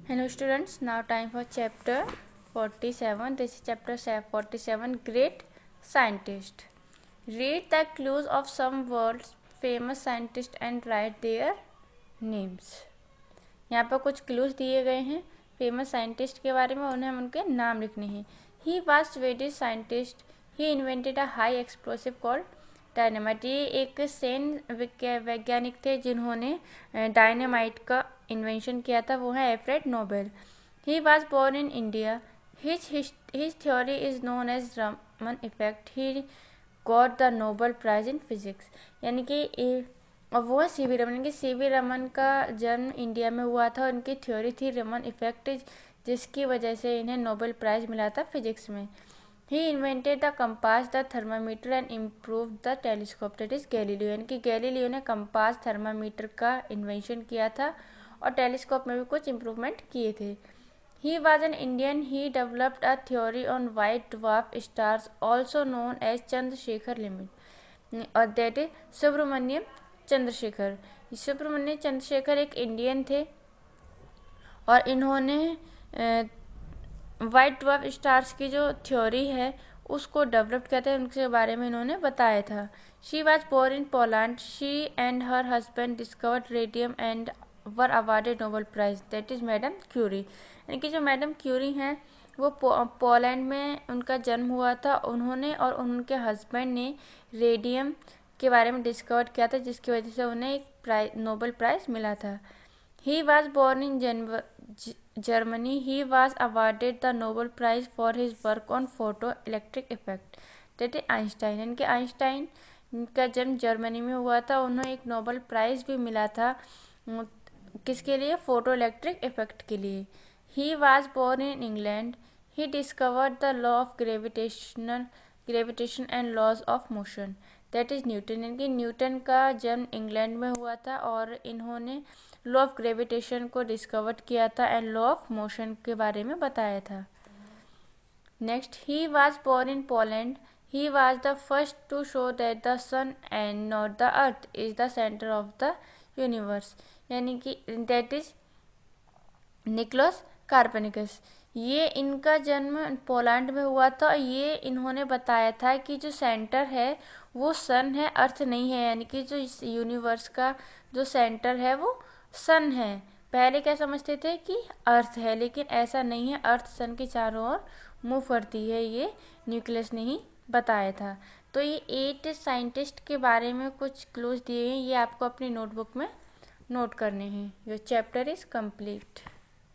Hello students, now time for chapter 47. This is chapter 47, Great Scientist. Read the clues of some world's famous scientists and write their names. यहाँ पर कुछ clues दिए गए हैं famous scientist के बारे में, उन्हें हम उनके नाम लिखने हैं. He was Swedish scientist. He invented a high explosive called dynamite. ये एक सेन वैज्ञानिक थे जिन्होंने डायनामाइट का इन्वेंशन किया था. वो है Alfred Nobel. He was born in India. His theory is known as Raman effect. He got the Nobel prize in physics. यानी कि और वो है सी वी रमन. कि सी वी रमन का जन्म इंडिया में हुआ था. उनकी थ्योरी थी रमन इफेक्ट, जिसकी वजह से इन्हें नोबेल प्राइज़ मिला था फिजिक्स में. He invented the compass, the thermometer and improve the telescope. That is Galileo. यानी कि गैलीलियो ने कंपास थर्मामीटर का इन्वेंशन किया था और टेलीस्कोप में भी कुछ इम्प्रूवमेंट किए थे. He was an Indian. He developed a theory on white dwarf stars also known as Chandrasekhar limit. और दैट इज सुब्रमण्यम चंद्रशेखर. सुब्रमण्यम चंद्रशेखर एक इंडियन थे और इन्होंने वाइट ड्वार्फ स्टार्स की जो थ्योरी है उसको डेवलप किया था. उनके बारे में इन्होंने बताया था. She was born in Poland. She and her husband discovered radium and were awarded Nobel prize. That is madam Curie. यानी कि जो मैडम क्यूरी हैं वो पोलैंड में उनका जन्म हुआ था. उन्होंने और उनके हस्बैंड ने रेडियम के बारे में डिस्कवर किया था, जिसकी वजह से उन्हें एक नोबेल प्राइज़ मिला था. He was born in Germany. He was awarded the Nobel prize for his work on photoelectric effect. That is Einstein. यानी कि आइंस्टाइन का जन्म जर्मनी में हुआ था. उन्हें एक नोबेल प्राइज़ भी मिला था. किसके लिए? फोटो इलेक्ट्रिक इफेक्ट के लिए. He was born in England. He discovered the law of gravitation and laws of motion. That is Newton. यानी कि न्यूटन का जन्म इंग्लैंड में हुआ था और इन्होंने लॉ ऑफ ग्रेविटेशन को डिस्कवर किया था एंड लॉ ऑफ मोशन के बारे में बताया था. Next, he was born in Poland. He was the first to show that the sun and not the earth is the centre of the universe. यानी कि दैट इज निकोलस कार्पेनिकस. ये इनका जन्म पोलैंड में हुआ था. ये इन्होंने बताया था कि जो सेंटर है वो सन है, अर्थ नहीं है. यानी कि जो इस यूनिवर्स का जो सेंटर है वो सन है. पहले क्या समझते थे कि अर्थ है, लेकिन ऐसा नहीं है. अर्थ सन के चारों ओर मूव करती है. ये न्यूक्लियस ने ही बताया था. तो ये 8 साइंटिस्ट के बारे में कुछ क्लूज दिए हैं. ये आपको अपनी नोटबुक में नोट करने हैं. Your chapter is complete.